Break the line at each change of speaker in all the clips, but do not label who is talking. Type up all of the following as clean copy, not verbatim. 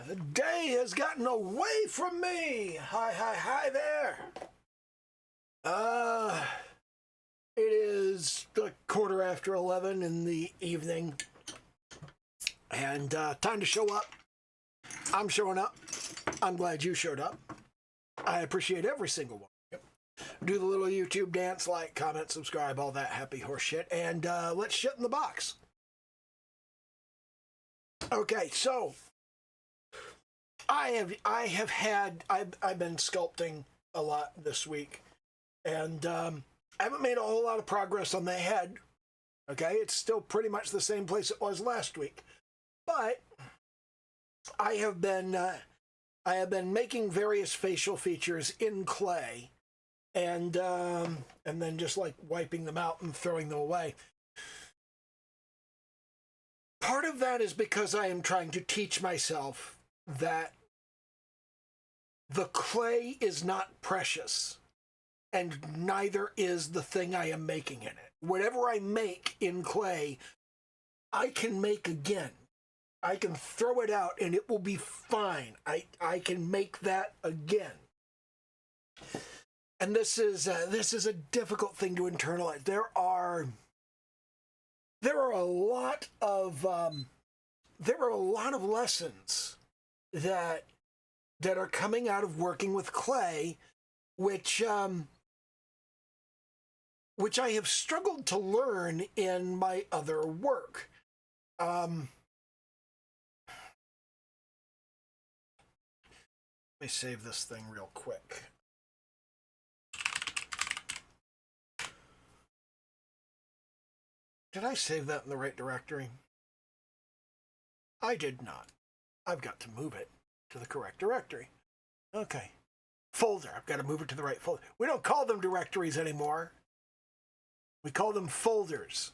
The day has gotten away from me. Hi there. It is the 11:15 in the evening, and time to show up. I'm showing up. I'm glad you showed up. I appreciate every single one. Do the little YouTube dance, like, comment, subscribe, all that happy horse shit, and let's shit in the box. Okay, so I've been sculpting a lot this week, and I haven't made a whole lot of progress on the head. Okay, it's still pretty much the same place it was last week, but I have been making various facial features in clay, and then just like wiping them out and throwing them away. Part of that is because I am trying to teach myself that the clay is not precious, and neither is the thing I am making in it. Whatever I make in clay, I can make again. I can throw it out and it will be fine. I can make that again. And this is a difficult thing to internalize. There are a lot of lessons that are coming out of working with clay, which I have struggled to learn in my other work. Let me save this thing real quick. Did I save that in the right directory? I did not. I've got to move it to the correct directory. Okay. Folder. I've got to move it to the right folder. We don't call them directories anymore. We call them folders.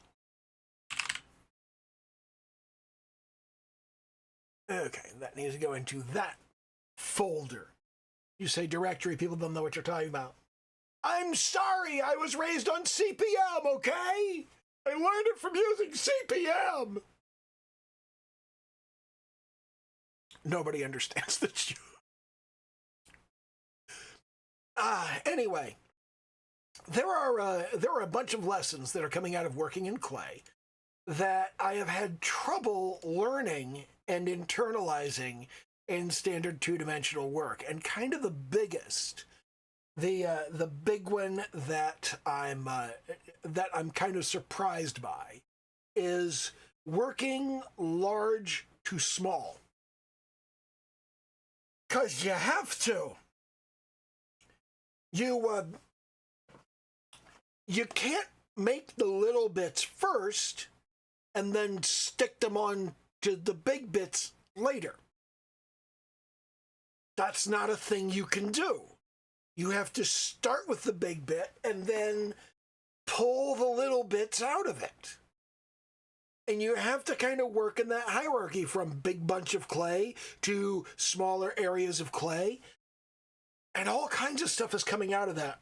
Okay, that needs to go into that folder. You say directory, people don't know what you're talking about. I'm sorry, I was raised on CP/M, okay? I learned it from using CP/M. Nobody understands this. Anyway, there are a bunch of lessons that are coming out of working in clay that I have had trouble learning and internalizing in standard two-dimensional work. And kind of the biggest, the big one that I'm kind of surprised by is working large to small. 'Cause you have to. You can't make the little bits first and then stick them on to the big bits later. That's not a thing you can do. You have to start with the big bit and then pull the little bits out of it. And you have to kind of work in that hierarchy from big bunch of clay to smaller areas of clay. And all kinds of stuff is coming out of that.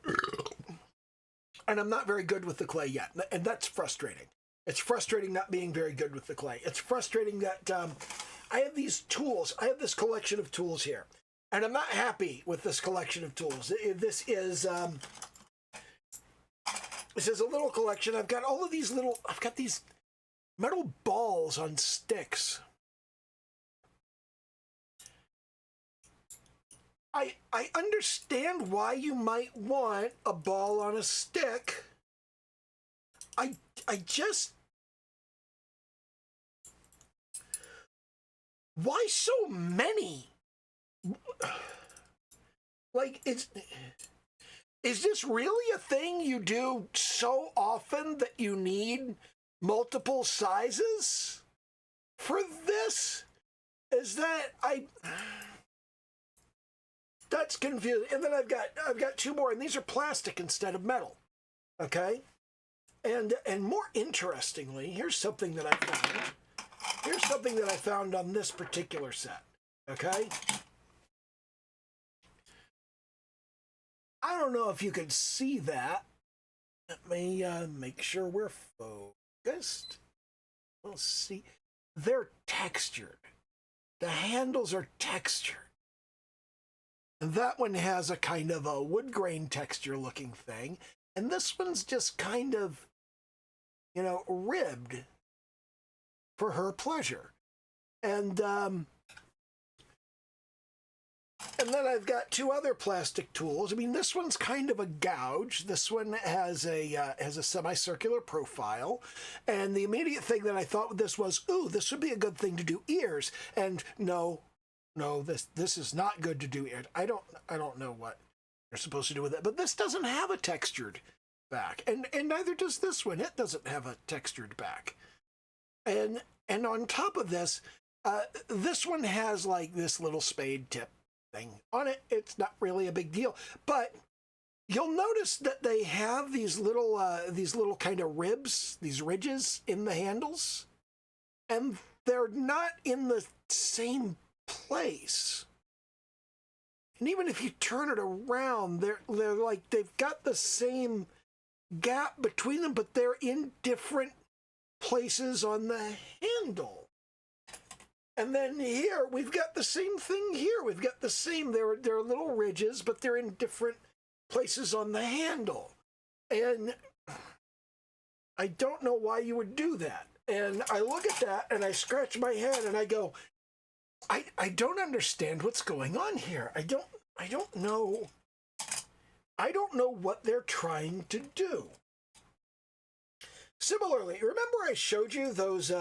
And I'm not very good with the clay yet. And that's frustrating. It's frustrating not being very good with the clay. It's frustrating that I have these tools. I have this collection of tools here. And I'm not happy with this collection of tools. This is a little collection. I've got these metal balls on sticks. I understand why you might want a ball on a stick. I just... Why so many? Like, is this really a thing you do so often that you need multiple sizes for this? Is that that's confusing. And then I've got two more, and these are plastic instead of metal. Okay? And more interestingly, here's something that I found. Here's something that I found on this particular set. Okay? I don't know if you can see that. Let me make sure we're focused. We'll see. They're textured. the handles are textured. And that one has a kind of a wood grain texture looking thing. And this one's just kind of, you know, ribbed for her pleasure. And then I've got two other plastic tools. I mean, this one's kind of a gouge. This one has a semicircular profile. And the immediate thing that I thought with this was, ooh, this would be a good thing to do ears. And no, this is not good to do ears. I don't know what you're supposed to do with it. But this doesn't have a textured back, and neither does this one. It doesn't have a textured back. And on top of this, this one has like this little spade tip thing on it. It's not really a big deal, but you'll notice that they have these little kind of ribs, these ridges in the handles, and they're not in the same place. And even if you turn it around, they're like they've got the same gap between them, but they're in different places on the handle. And then here we've got the same thing here. We've got the same, there are little ridges, but they're in different places on the handle. And I don't know why you would do that. And I look at that and I scratch my head and I go, I don't understand what's going on here. I don't know. I don't know what they're trying to do. Similarly, remember I showed you those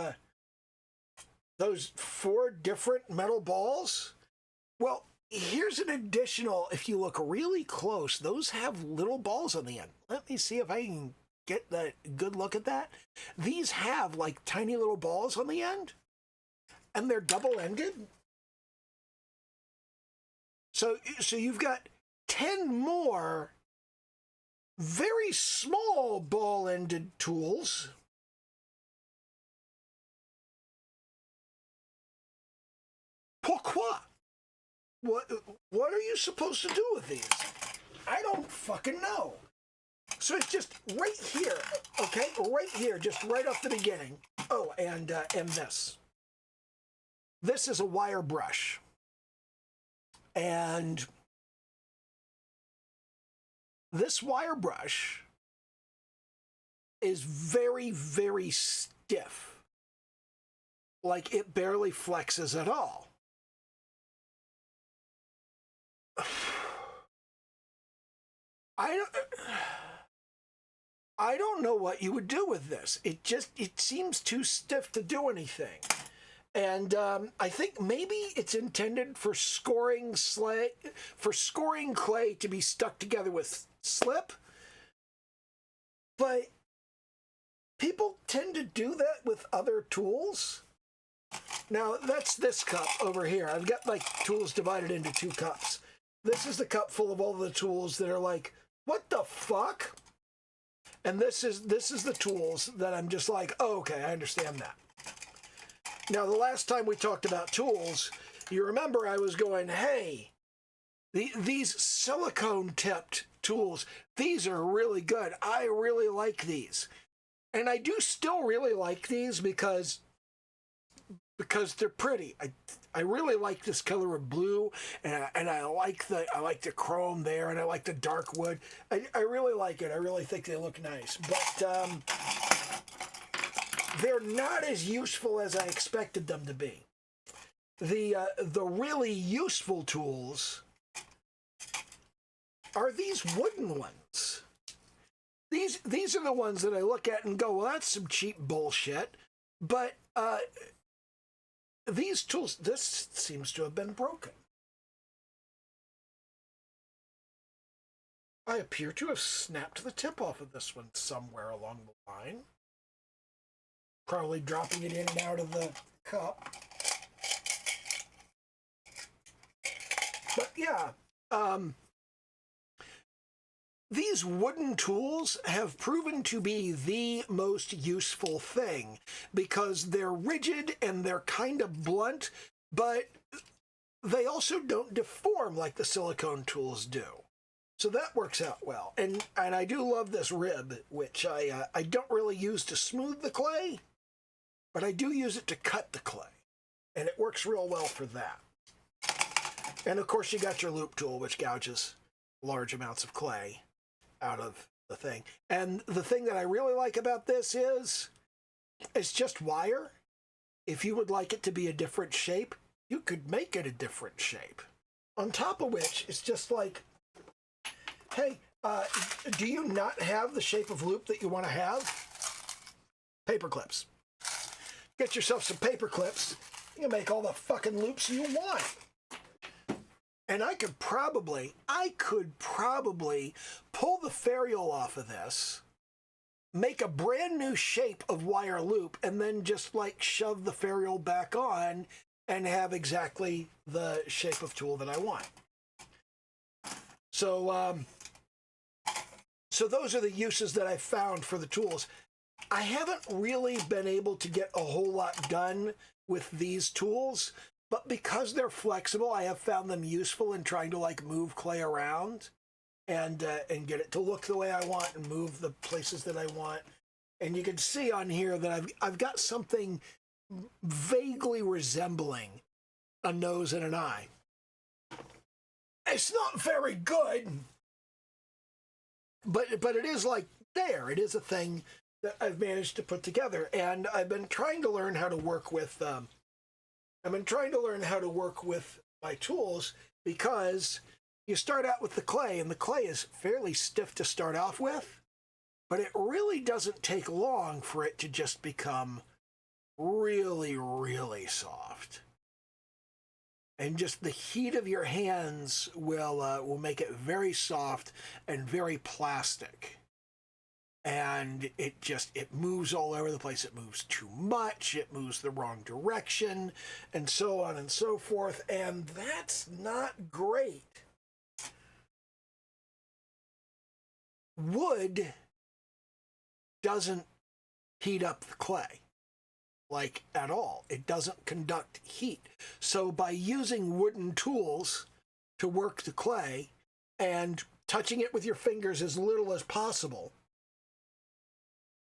4 different metal balls? Well, here's an additional, if you look really close, those have little balls on the end. Let me see if I can get a good look at that. These have like tiny little balls on the end, and they're double-ended. So you've got 10 more very small ball-ended tools. Pourquoi? What are you supposed to do with these? I don't fucking know. So it's just right here, okay? Right here, just right off the beginning. Oh, and this. This is a wire brush. And this wire brush is very, very stiff. Like it barely flexes at all. I don't know what you would do with this. It seems too stiff to do anything. And I think maybe it's intended for scoring clay to be stuck together with slip. But people tend to do that with other tools. Now, that's this cup over here. I've got like tools divided into 2 cups. This is the cup full of all the tools that are like, what the fuck? And this is the tools that I'm just like, oh, okay, I understand that. Now, the last time we talked about tools, you remember I was going, hey, these silicone-tipped tools, these are really good. I really like these. And I do still really like these because they're pretty. I really like this color of blue, and I like the chrome there, and I like the dark wood. I really like it. I really think they look nice. But they're not as useful as I expected them to be. The really useful tools are these wooden ones. These are the ones that I look at and go, well, that's some cheap bullshit. But these tools, this seems to have been broken. I appear to have snapped the tip off of this one somewhere along the line. Probably dropping it in and out of the cup. But yeah, these wooden tools have proven to be the most useful thing because they're rigid and they're kind of blunt, but they also don't deform like the silicone tools do. So that works out well. And I do love this rib, which I don't really use to smooth the clay, but I do use it to cut the clay. And it works works real well for that. And of course you got your loop tool, which gouges large amounts of clay out of the thing. And the thing that I really like about this is it's just wire. If you would like it to be a different shape, you could make it a different shape. On top of which, it's just like, hey, do you not have the shape of loop that you want to have? Paper clips. Get yourself some paper clips. You can make all the fucking loops you want. And I could probably pull the ferrule off of this, make a brand new shape of wire loop, and then just like shove the ferrule back on and have exactly the shape of tool that I want. So, so those are the uses that I found for the tools. I haven't really been able to get a whole lot done with these tools, but because they're flexible, I have found them useful in trying to like move clay around and get it to look the way I want and move the places that I want. And you can see on here that I've got something vaguely resembling a nose and an eye. It's not very good, but it is like there. It is a thing that I've managed to put together, and I've been trying to learn how to work with. My tools, because you start out with the clay, and the clay is fairly stiff to start off with, but it really doesn't take long for it to just become really, really soft. And just the heat of your hands will make it very soft and very plastic. And it moves all over the place. It moves too much. It moves the wrong direction, and so on and so forth. And that's not great. Wood doesn't heat up the clay, like at all. It doesn't conduct heat. So by using wooden tools to work the clay and touching it with your fingers as little as possible,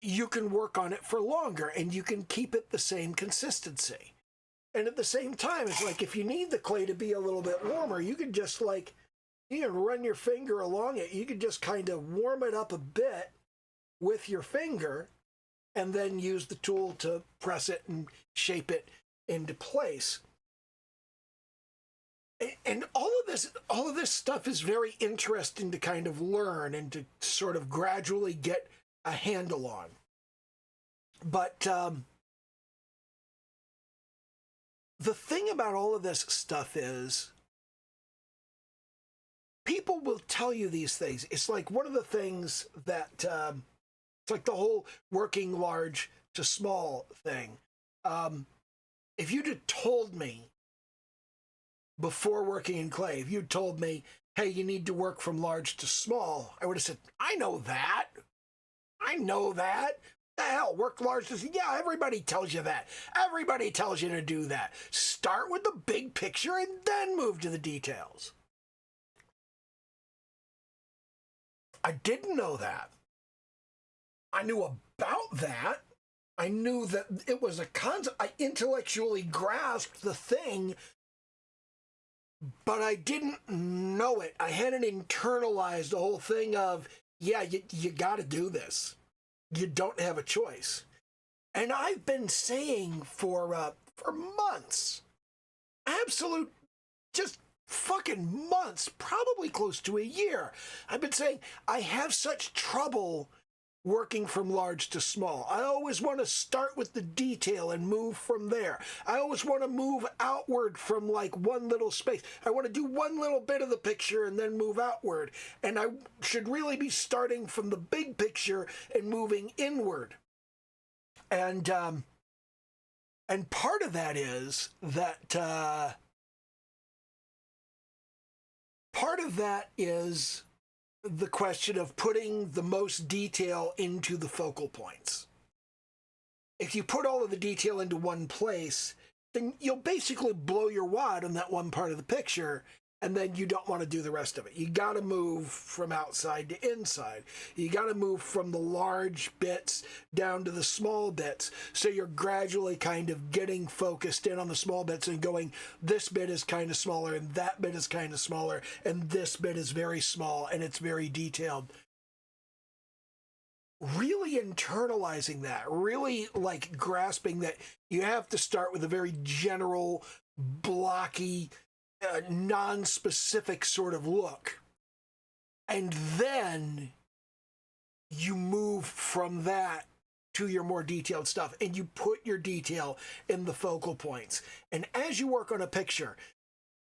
you can work on it for longer and you can keep it the same consistency. And at the same time, it's like if you need the clay to be a little bit warmer, you can just like, you can run your finger along it. You can just kind of warm it up a bit with your finger and then use the tool to press it and shape it into place. And all of this stuff is very interesting to kind of learn and to sort of gradually get a handle on. But the thing about all of this stuff is people will tell you these things. It's like one of the things that it's like the whole working large to small thing. If you'd have told me before working in clay, if you'd told me, hey, you need to work from large to small, I would have said, I know that. The hell, work large to... Yeah, everybody tells you that. Everybody tells you to do that. Start with the big picture and then move to the details. I didn't know that. I knew about that. I knew that it was a concept. I intellectually grasped the thing, but I didn't know it. I hadn't internalized the whole thing of, yeah, you got to do this. You don't have a choice. And I've been saying for months, absolute, just fucking months, probably close to a year, I've been saying I have such trouble working from large to small. I always want to start with the detail and move from there. I always want to move outward from like one little space. I want to do one little bit of the picture and then move outward. And I should really be starting from the big picture and moving inward. And part of that is that the question of putting the most detail into the focal points. If you put all of the detail into one place, then you'll basically blow your wad on that one part of the picture, and then you don't want to do the rest of it. You got to move from outside to inside. You got to move from the large bits down to the small bits, so you're gradually kind of getting focused in on the small bits and going, this bit is kind of smaller, and that bit is kind of smaller, and this bit is very small, and it's very detailed. Really internalizing that, really like grasping that you have to start with a very general, blocky, non-specific sort of look. And then you move from that to your more detailed stuff, and you put your detail in the focal points. And as you work on a picture,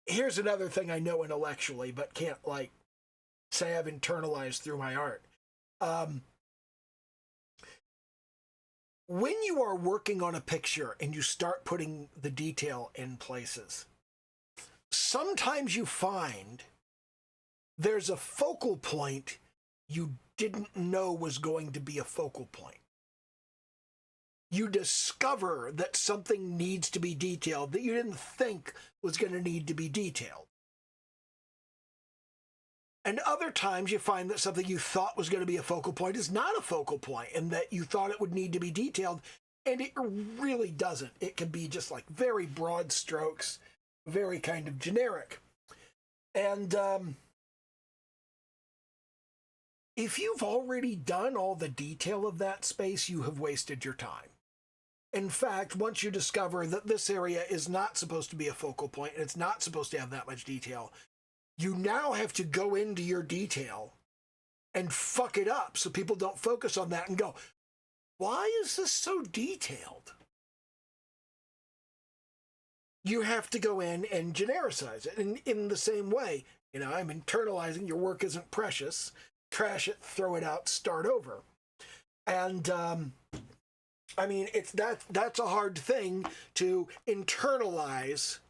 here's another thing I know intellectually, but can't like say I've internalized through my art. When you are working on a picture and you start putting the detail in places, sometimes you find there's a focal point you didn't know was going to be a focal point. You discover that something needs to be detailed that you didn't think was going to need to be detailed. And other times you find that something you thought was going to be a focal point is not a focal point, and that you thought it would need to be detailed, and it really doesn't. It can be just like very broad strokes, very kind of generic. And if you've already done all the detail of that space, you have wasted your time. In fact, once you discover that this area is not supposed to be a focal point, and it's not supposed to have that much detail, you now have to go into your detail and fuck it up so people don't focus on that and go, why is this so detailed? You have to go in and genericize it. And in the same way, I'm internalizing your work isn't precious. Trash it, throw it out, start over. And that's a hard thing to internalize,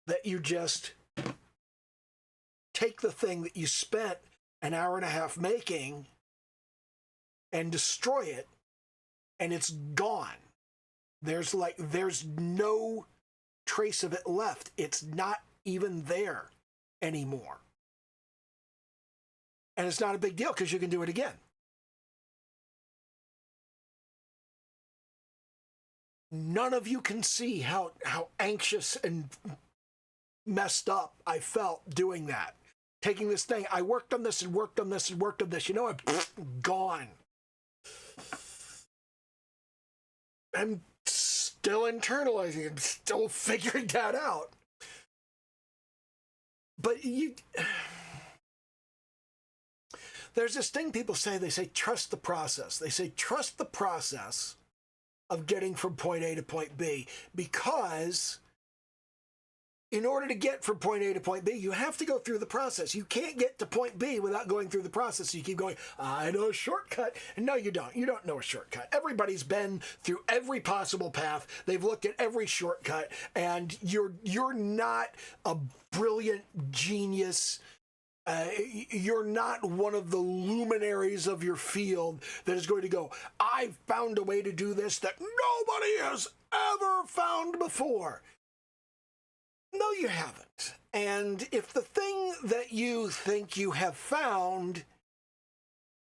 that you just take the thing that you spent an hour and a half making and destroy it, and it's gone. There's no trace of it left. It's not even there anymore. And it's not a big deal because you can do it again. None of you can see how anxious and messed up I felt doing that. Taking this thing, I worked on this and worked on this and worked on this. I'm gone. I'm still internalizing. I'm still figuring that out. But there's this thing people say, they say, trust the process. They say, trust the process of getting from point A to point B, because in order to get from point A to point B, you have to go through the process. You can't get to point B without going through the process. So you keep going, I know a shortcut. And no, you don't. You don't know a shortcut. Everybody's been through every possible path. They've looked at every shortcut, and you're not a brilliant genius. You're not one of the luminaries of your field that is going to go, I've found a way to do this that nobody has ever found before. No, you haven't. And if the thing that you think you have found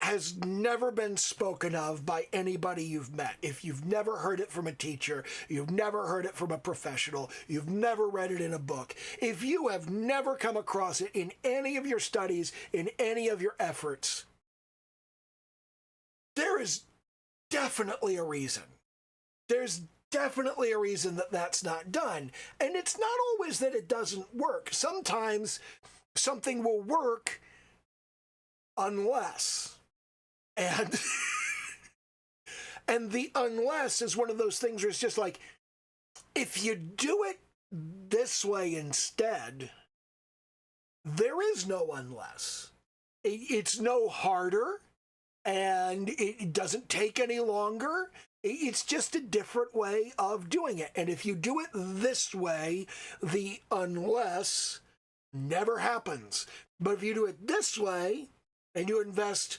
has never been spoken of by anybody you've met, if you've never heard it from a teacher, you've never heard it from a professional, you've never read it in a book, if you have never come across it in any of your studies, in any of your efforts, there is definitely a reason. There's definitely a reason that that's not done. And it's not always that it doesn't work. Sometimes something will work unless. And and the unless is one of those things where it's just like, if you do it this way instead, there is no unless. It's no harder, and it doesn't take any longer. It's just a different way of doing it. And if you do it this way, the unless never happens. But if you do it this way, and you invest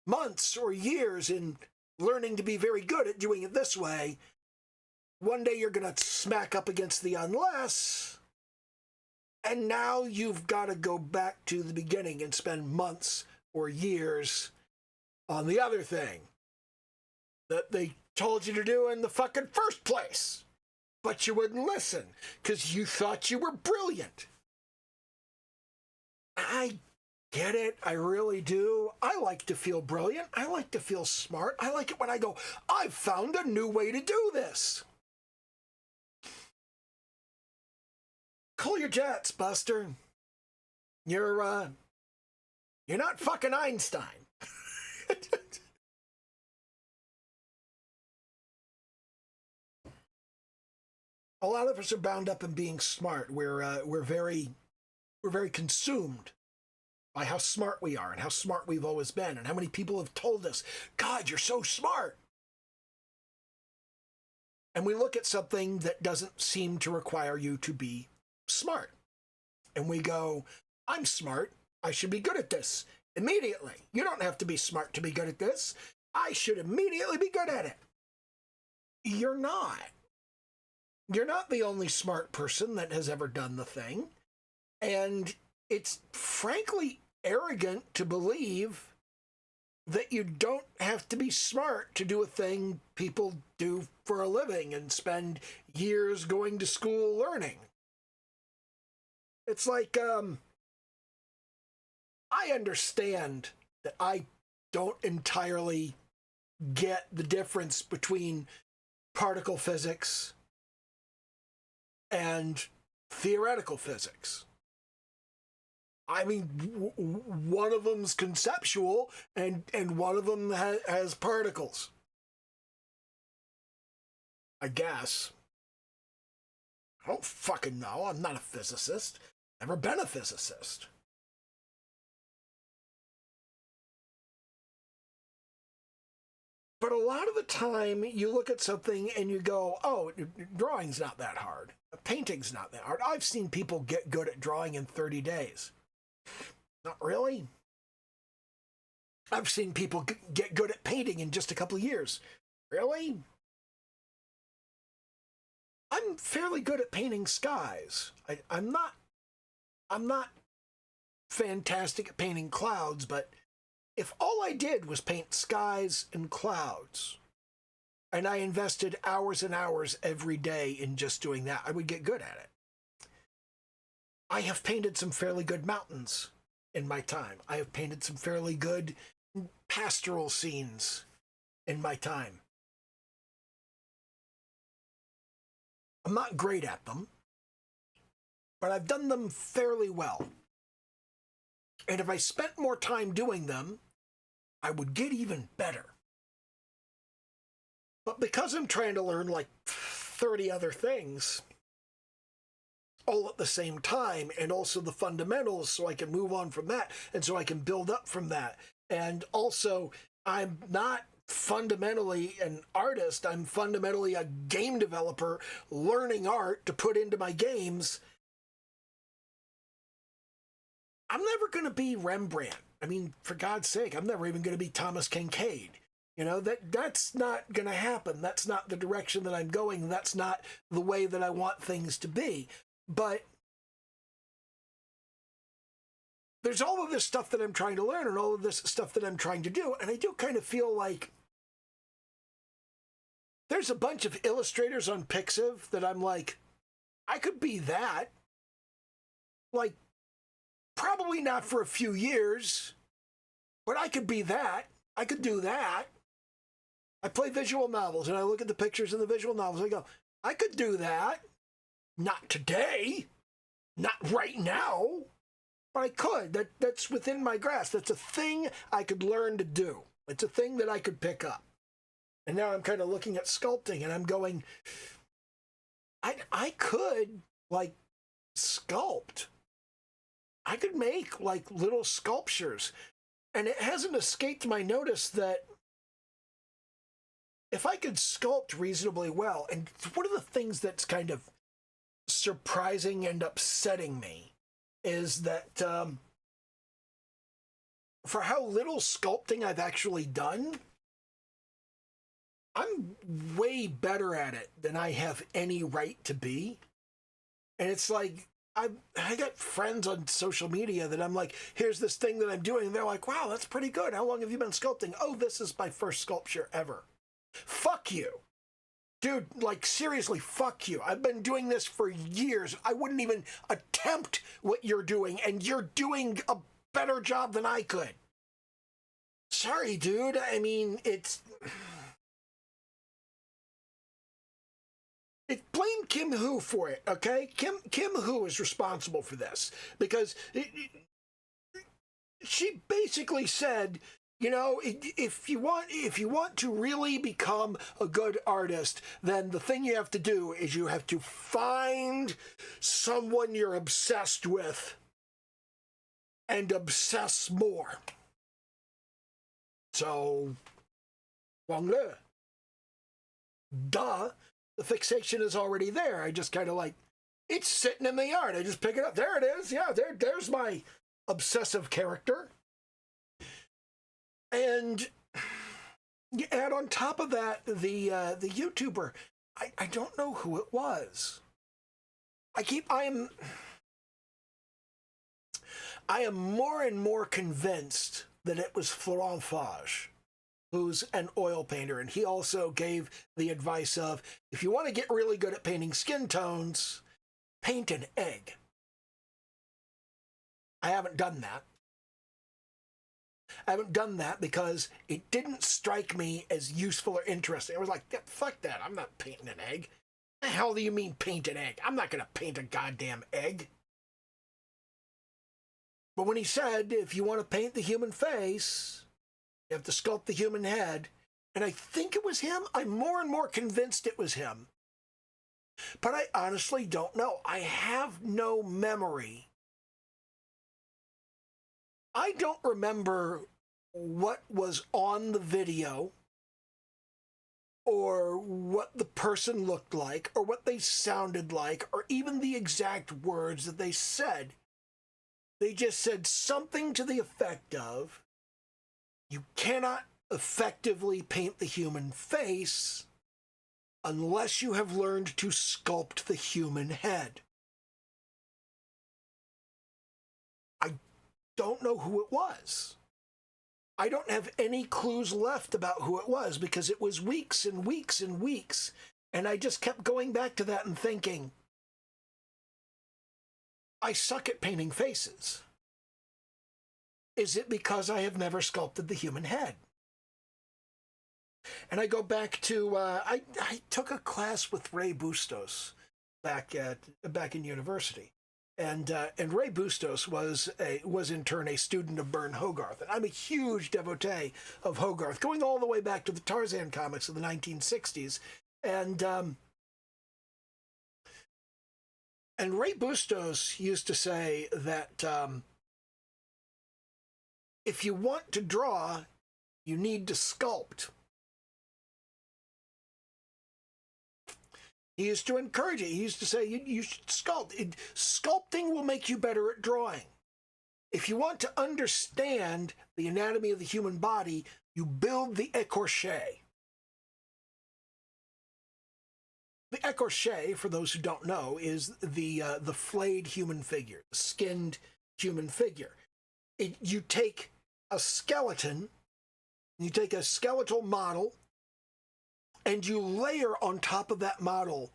months or years in learning to be very good at doing it this way, one day you're going to smack up against the unless, And now you've got to go back to the beginning and spend months or years on the other thing that they told you to do in the fucking first place. But you wouldn't listen because you thought you were brilliant. I get it. I really do. I like to feel brilliant. I like to feel smart. I like it when I go, I've found a new way to do this. Cool your jets, Buster. You're not fucking Einstein. A lot of us are bound up in being smart. We're very consumed by how smart we are and how smart we've always been and how many people have told us, God, you're so smart. And we look at something that doesn't seem to require you to be smart. And we go, I'm smart. I should be good at this immediately. You don't have to be smart to be good at this. I should immediately be good at it. You're not. You're not the only smart person that has ever done the thing. And it's frankly arrogant to believe that you don't have to be smart to do a thing people do for a living and spend years going to school learning. It's like, I understand that I don't entirely get the difference between particle physics and theoretical physics. I mean, one of them's conceptual and one of them has particles. I guess. I don't fucking know. I'm not a physicist. Never been a physicist. But a lot of the time, you look at something and you go, oh, drawing's not that hard. Painting's not that hard. I've seen people get good at drawing in 30 days. Not really. I've seen people get good at painting in just a couple of years. Really? I'm fairly good at painting skies. I'm not fantastic at painting clouds, but if all I did was paint skies and clouds, and I invested hours and hours every day in just doing that, I would get good at it. I have painted some fairly good mountains in my time. I have painted some fairly good pastoral scenes in my time. I'm not great at them, but I've done them fairly well. And if I spent more time doing them, I would get even better. But because I'm trying to learn like 30 other things all at the same time, and also the fundamentals so I can move on from that, and so I can build up from that. And also, I'm not fundamentally an artist. I'm fundamentally a game developer learning art to put into my games. I'm never going to be Rembrandt. I mean, for God's sake, I'm never even going to be Thomas Kincaid. You know, that's not going to happen. That's not the direction that I'm going. That's not the way that I want things to be. But there's all of this stuff that I'm trying to learn and all of this stuff that I'm trying to do. And I do kind of feel like there's a bunch of illustrators on Pixiv that I'm like, I could be that. Like, probably not for a few years, but I could be that. I could do that. I play visual novels and I look at the pictures in the visual novels and I go, I could do that. Not today. Not right now. But I could. That's within my grasp. That's a thing I could learn to do. It's a thing that I could pick up. And now I'm kind of looking at sculpting and I'm going, I could, like, sculpt. I could make, like, little sculptures. And it hasn't escaped my notice that if I could sculpt reasonably well, and one of the things that's kind of surprising and upsetting me is that for how little sculpting I've actually done, I'm way better at it than I have any right to be. And it's like, I got friends on social media that I'm like, here's this thing that I'm doing. And they're like, wow, that's pretty good. How long have you been sculpting? Oh, this is my first sculpture ever. Fuck you. Dude, like, seriously, fuck you. I've been doing this for years. I wouldn't even attempt what you're doing, and you're doing a better job than I could. Sorry, dude. I mean, blame Kim Hu for it, okay? Kim Hu is responsible for this because she basically said, you know, if you want to really become a good artist, then the thing you have to do is you have to find someone you're obsessed with and obsess more. So, Wang Le. Duh. The fixation is already there. I just kind of like, it's sitting in the yard. I just pick it up. There it is. Yeah, there's my obsessive character. And you add on top of that the YouTuber. I don't know who it was. I am more and more convinced that it was Florent Fage, who's an oil painter, and he also gave the advice of, if you want to get really good at painting skin tones, paint an egg. I haven't done that. I haven't done that because it didn't strike me as useful or interesting. I was like, yeah, fuck that. I'm not painting an egg. The hell do you mean paint an egg? I'm not going to paint a goddamn egg. But when he said, if you want to paint the human face, you have to sculpt the human head, and I think it was him. I'm more and more convinced it was him. But I honestly don't know. I have no memory. I don't remember what was on the video or what the person looked like or what they sounded like or even the exact words that they said. They just said something to the effect of, you cannot effectively paint the human face unless you have learned to sculpt the human head. I don't know who it was. I don't have any clues left about who it was because it was weeks and weeks and weeks. And I just kept going back to that and thinking, I suck at painting faces. Is it because I have never sculpted the human head? And I go back to, I took a class with Ray Bustos back in university. And Ray Bustos was in turn a student of Byrne Hogarth. And I'm a huge devotee of Hogarth, going all the way back to the Tarzan comics of the 1960s. And Ray Bustos used to say that if you want to draw, you need to sculpt. He used to encourage it. He used to say, you should sculpt. Sculpting will make you better at drawing. If you want to understand the anatomy of the human body, you build the écorché. The écorché, for those who don't know, is the flayed human figure, the skinned human figure. You take a skeleton, you take a skeletal model, and you layer on top of that model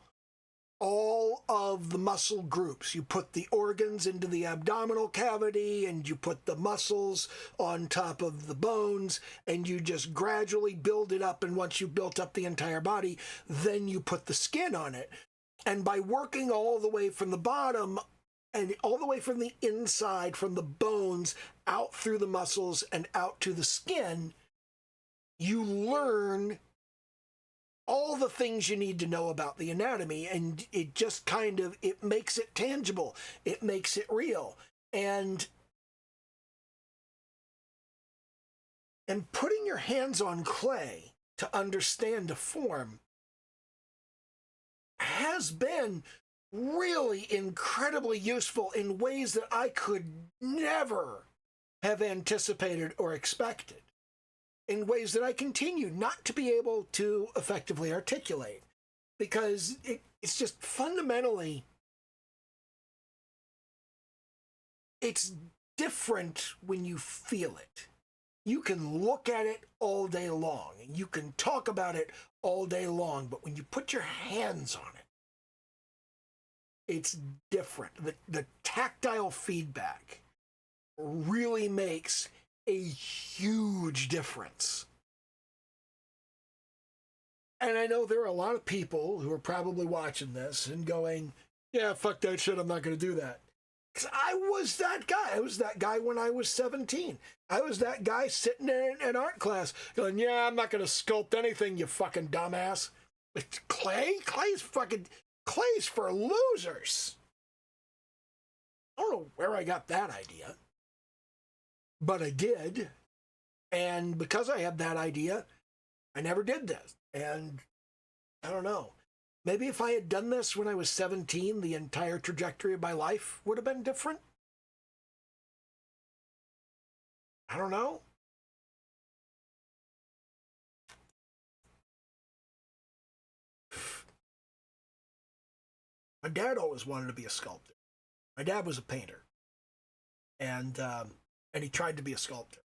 all of the muscle groups. You put the organs into the abdominal cavity, and you put the muscles on top of the bones, and you just gradually build it up. And once you've built up the entire body, then you put the skin on it. And by working all the way from the bottom and all the way from the inside, from the bones, out through the muscles and out to the skin, you learn all the things you need to know about the anatomy, and it just kind of, it makes it tangible. It makes it real. And putting your hands on clay to understand a form has been really incredibly useful in ways that I could never have anticipated or expected, in ways that I continue not to be able to effectively articulate, because it's just fundamentally, it's different when you feel it. You can look at it all day long and you can talk about it all day long, but when you put your hands on it, it's different. The tactile feedback really makes a huge difference. And I know there are a lot of people who are probably watching this and going, yeah, fuck that shit, I'm not going to do that. Because I was that guy. I was that guy when I was 17. I was that guy sitting there in art class going, yeah, I'm not going to sculpt anything, you fucking dumbass. It's clay? Clay's for losers. I don't know where I got that idea. But I did. And because I had that idea, I never did this. And I don't know. Maybe if I had done this when I was 17, the entire trajectory of my life would have been different. I don't know. My dad always wanted to be a sculptor. My dad was a painter. And he tried to be a sculptor.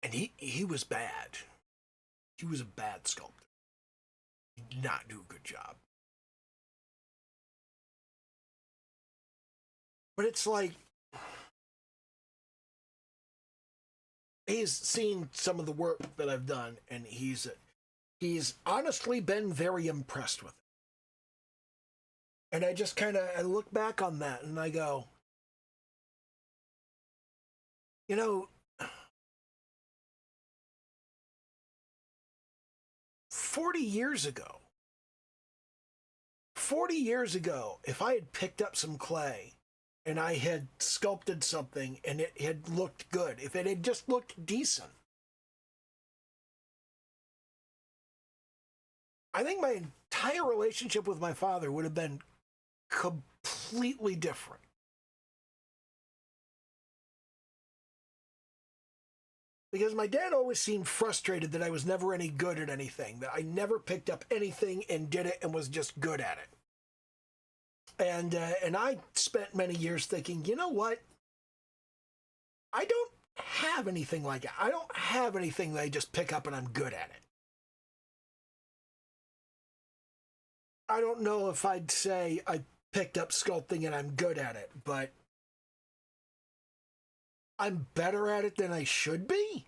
And he was bad. He was a bad sculptor. He did not do a good job. But it's like, he's seen some of the work that I've done, and he's honestly been very impressed with it. And I just I look back on that and I go, 40 years ago, if I had picked up some clay and I had sculpted something and it had looked good, if it had just looked decent, I think my entire relationship with my father would have been completely different. Because my dad always seemed frustrated that I was never any good at anything, that I never picked up anything and did it and was just good at it. And I spent many years thinking, you know what? I don't have anything like that. I don't have anything that I just pick up and I'm good at it. I don't know if I'd say I picked up sculpting and I'm good at it, but I'm better at it than I should be.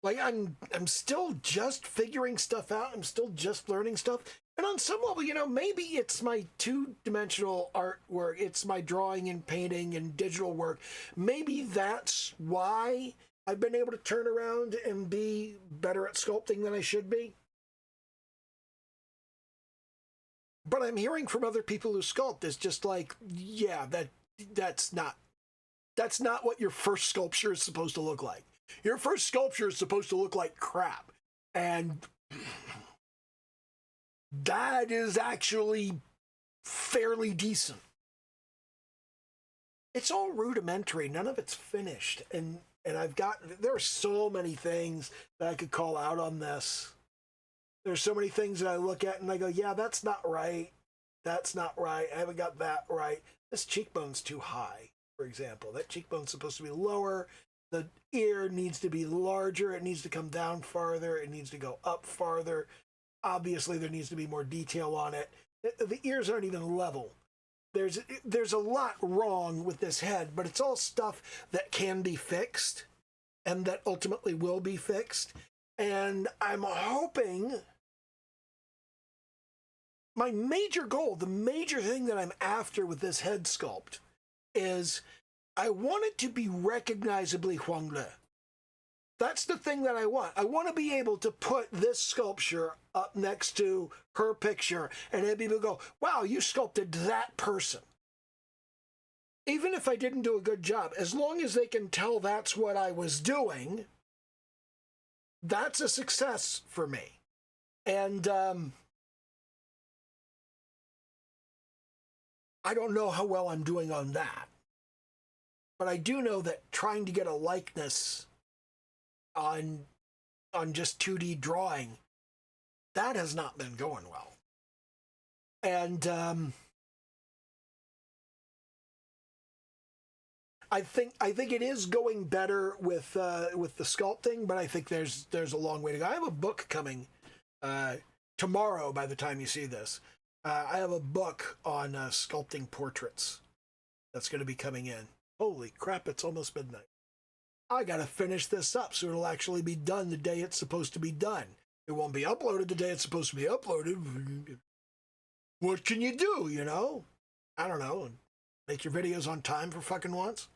Like, I'm still just figuring stuff out. I'm still just learning stuff. And on some level, maybe it's my two-dimensional artwork. It's my drawing and painting and digital work. Maybe that's why I've been able to turn around and be better at sculpting than I should be. But I'm hearing from other people who sculpt, it's just like, yeah, that's not what your first sculpture is supposed to look like. Your first sculpture is supposed to look like crap. And that is actually fairly decent. It's all rudimentary. None of it's finished. And there are so many things that I could call out on this. There's so many things that I look at and I go, yeah, that's not right. That's not right. I haven't got that right. This cheekbone's too high, for example. That cheekbone's supposed to be lower. The ear needs to be larger. It needs to come down farther. It needs to go up farther. Obviously, there needs to be more detail on it. The ears aren't even level. There's a lot wrong with this head, but it's all stuff that can be fixed and that ultimately will be fixed. And I'm hoping my major goal, the major thing that I'm after with this head sculpt is I want it to be recognizably Huangle. That's the thing that I want. I want to be able to put this sculpture up next to her picture and have people go, wow, you sculpted that person. Even if I didn't do a good job, as long as they can tell that's what I was doing, that's a success for me. And I don't know how well I'm doing on that. But I do know that trying to get a likeness on just 2D drawing, that has not been going well. And I think it is going better with the sculpting, but I think there's a long way to go. I have a book coming tomorrow. By the time you see this, I have a book on sculpting portraits that's going to be coming in. Holy crap! It's almost midnight. I got to finish this up so it'll actually be done the day it's supposed to be done. It won't be uploaded the day it's supposed to be uploaded. What can you do? You know, I don't know. Make your videos on time for fucking once.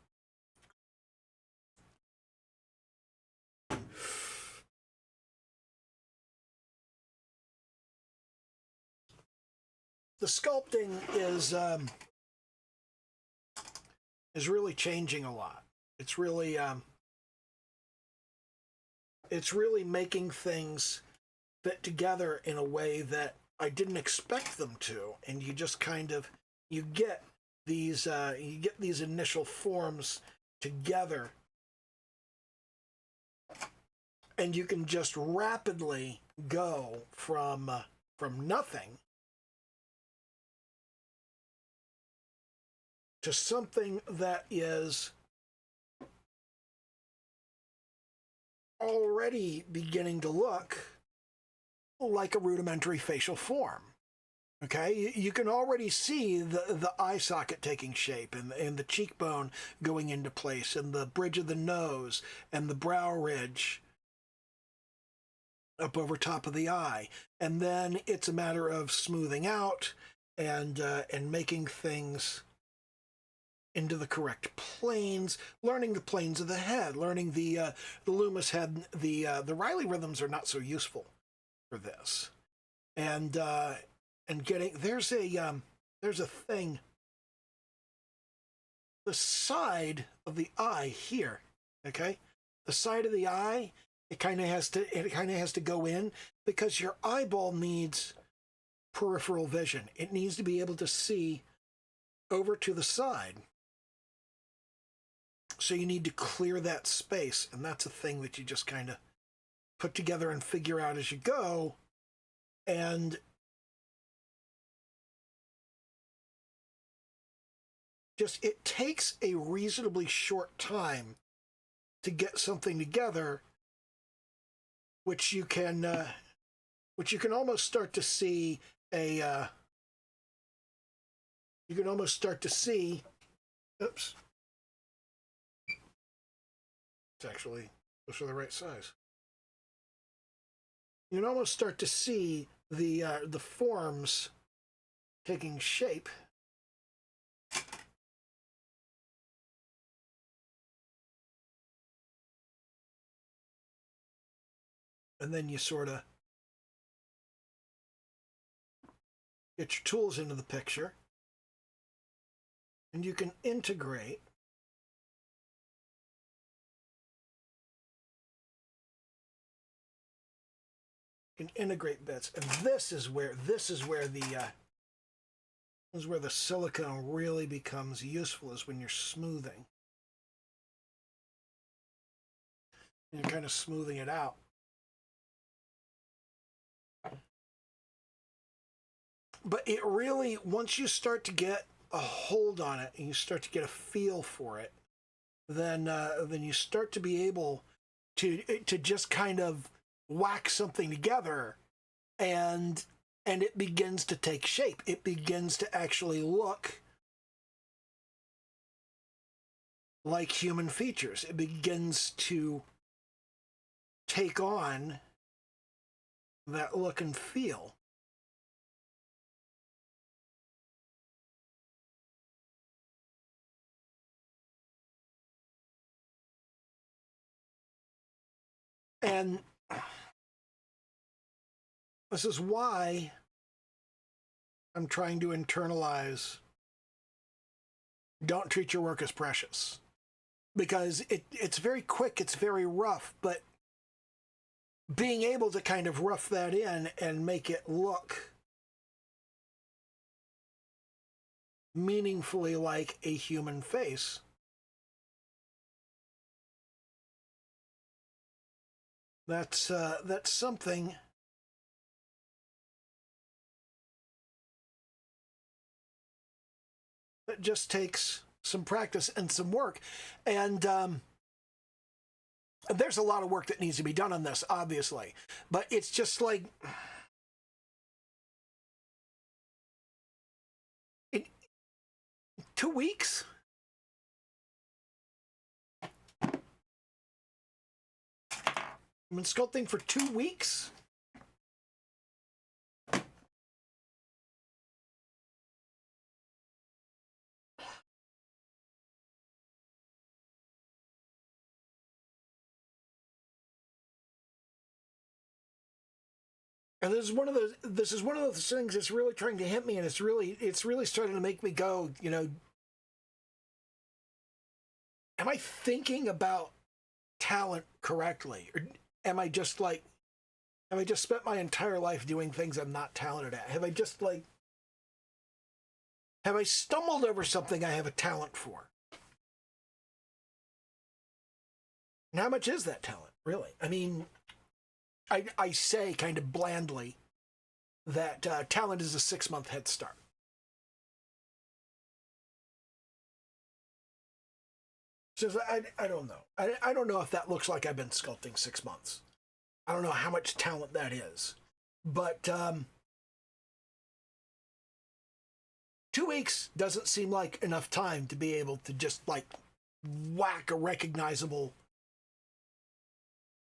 The sculpting is really changing a lot. It's really making things fit together in a way that I didn't expect them to, and you just kind of you get these initial forms together, and you can just rapidly go from nothing to something that is already beginning to look like a rudimentary facial form. Okay, you can already see the eye socket taking shape, and the cheekbone going into place, and the bridge of the nose, and the brow ridge up over top of the eye. And then it's a matter of smoothing out and making things into the correct planes, learning the planes of the head, learning the Loomis head. The Riley rhythms are not so useful for this, and getting there's a thing. The side of the eye here, okay, the side of the eye, it kind of has to go in because your eyeball needs peripheral vision. It needs to be able to see over to the side. So you need to clear that space, and that's a thing that you just kind of put together and figure out as you go. And just it takes a reasonably short time to get something together, which you can almost start to see oops. It's actually those are the right size. You can almost start to see the forms taking shape. And then you sort of get your tools into the picture, and you can integrate bits. And this is where the silicone really becomes useful, is when you're smoothing. And you're kind of smoothing it out. But it really, once you start to get a hold on it and you start to get a feel for it, then you start to be able to just kind of whack something together, and it begins to take shape. It begins to actually look like human features. It begins to take on that look and feel. And this is why I'm trying to internalize, don't treat your work as precious. Because it's very quick, it's very rough, but being able to kind of rough that in and make it look meaningfully like a human face, that's something that just takes some practice and some work. And there's a lot of work that needs to be done on this, obviously. But it's just like, in 2 weeks? I've been sculpting for 2 weeks? And this is one of those things that's really trying to hit me, and it's really starting to make me go, you know, am I thinking about talent correctly? Or am I just like, have I just spent my entire life doing things I'm not talented at? Have I stumbled over something I have a talent for? And how much is that talent, really? I mean, I say kind of blandly that talent is a 6-month head start. So I don't know. I don't know if that looks like I've been sculpting 6 months. I don't know how much talent that is. But 2 weeks doesn't seem like enough time to be able to just like whack a recognizable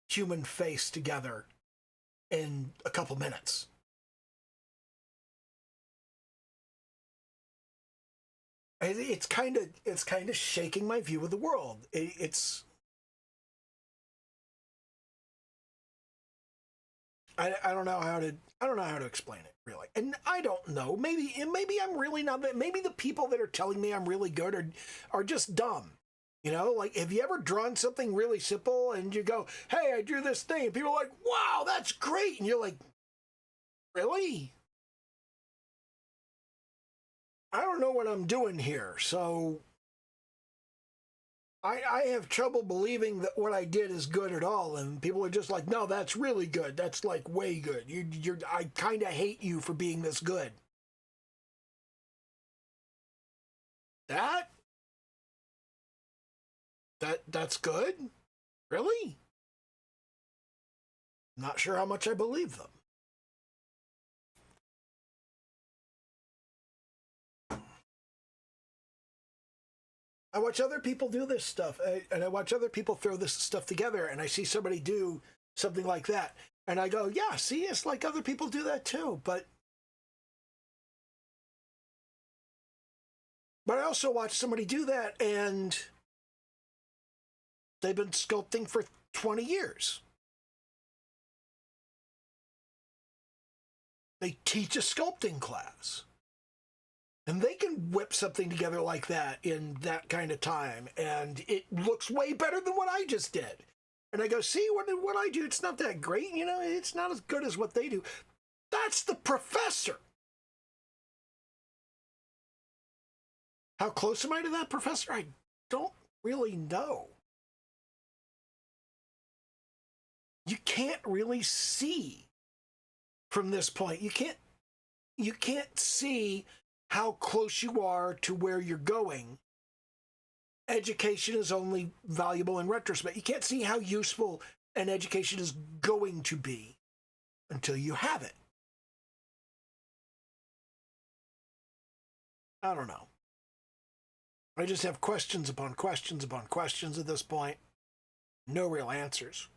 human face together in a couple minutes. It's kind of shaking my view of the world. I don't know how to explain it, really. And I don't know. Maybe I'm really not that. Maybe the people that are telling me I'm really good are just dumb. You know, like, have you ever drawn something really simple and you go, hey, I drew this thing, and people are like, wow, that's great, and you're like, really? I don't know what I'm doing here, so I have trouble believing that what I did is good at all, and people are just like, no, that's really good. That's like way good. I kind of hate you for being this good. That's good? Really? Not sure how much I believe them. I watch other people do this stuff, and I watch other people throw this stuff together, and I see somebody do something like that, and I go, yeah, see, it's like other people do that too, but I also watch somebody do that, and they've been sculpting for 20 years. They teach a sculpting class. And they can whip something together like that in that kind of time, and it looks way better than what I just did. And I go, see, what I do, it's not that great, you know, it's not as good as what they do. That's the professor. How close am I to that professor? I don't really know. You can't really see from this point. You can't see how close you are to where you're going. Education is only valuable in retrospect. You can't see how useful an education is going to be until you have it. I don't know. I just have questions upon questions upon questions at this point. No real answers.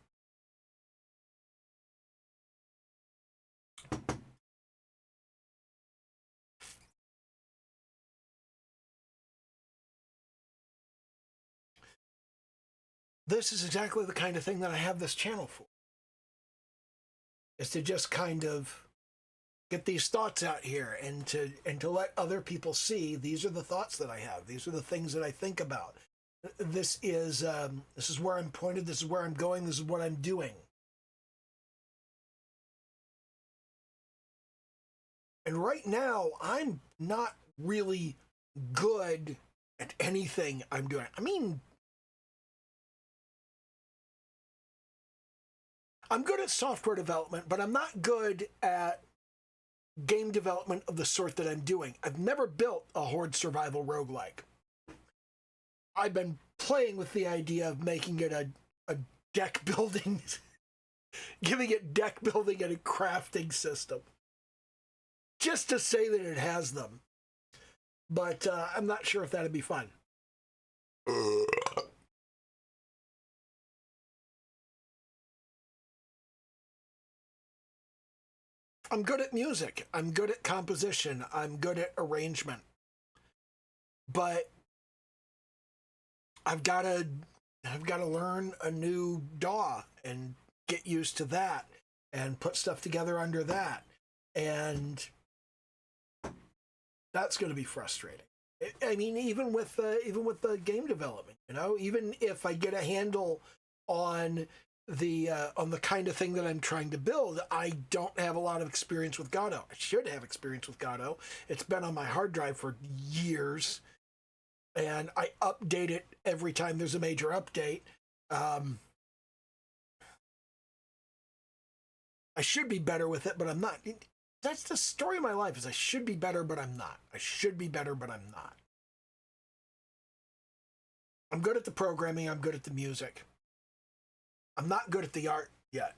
This is exactly the kind of thing that I have this channel for. Is to just kind of get these thoughts out here and to let other people see these are the thoughts that I have. These are the things that I think about. This is where I'm pointed. This is where I'm going. This is what I'm doing. And right now, I'm not really good at anything I'm doing. I mean, I'm good at software development, but I'm not good at game development of the sort that I'm doing. I've never built a horde survival roguelike. I've been playing with the idea of making it a deck building, giving it deck building and a crafting system, just to say that it has them. But I'm not sure if that'd be fun. I'm good at music. I'm good at composition. I'm good at arrangement. But I've got to learn a new DAW and get used to that and put stuff together under that. And that's going to be frustrating. I mean, even with the game development, you know, even if I get a handle on the kind of thing that I'm trying to build, I don't have a lot of experience with Godot. I should have experience with Godot. It's been on my hard drive for years, and I update it every time there's a major update. I should be better with it, but I'm not. That's the story of my life, is I should be better, but I'm not. I should be better, but I'm not. I'm good at the programming. I'm good at the music. I'm not good at the art yet,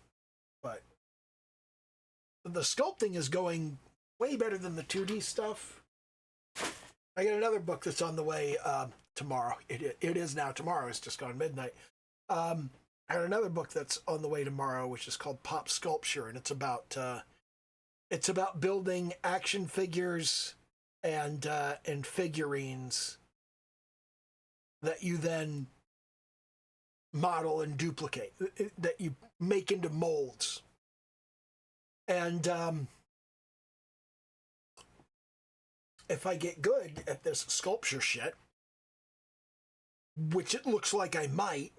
but the sculpting is going way better than the 2D stuff. I got another book that's on the way tomorrow. It is now tomorrow. It's just gone midnight. I got another book that's on the way tomorrow, which is called Pop Sculpture, and it's about building action figures and figurines that you then model and duplicate, that you make into molds. And if I get good at this sculpture shit, which it looks like I might,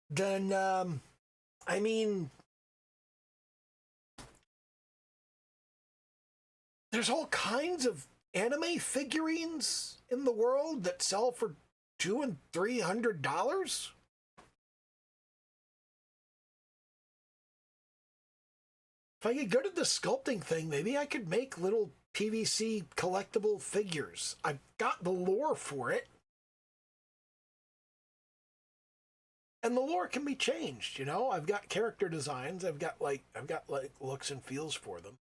then I mean, there's all kinds of anime figurines in the world that sell for $200 and $300. If I get good at the sculpting thing, maybe I could make little PVC collectible figures. I've got the lore for it. And the lore can be changed, you know? I've got character designs. I've got looks and feels for them.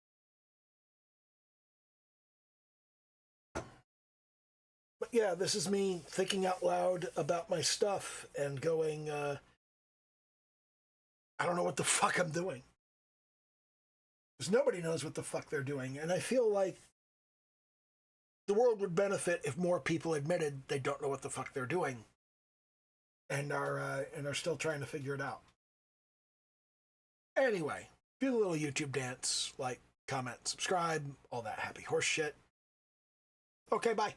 But yeah, this is me thinking out loud about my stuff and going, I don't know what the fuck I'm doing. Because nobody knows what the fuck they're doing. And I feel like the world would benefit if more people admitted they don't know what the fuck they're doing and are still trying to figure it out. Anyway, do the little YouTube dance, like, comment, subscribe, all that happy horse shit. Okay, bye.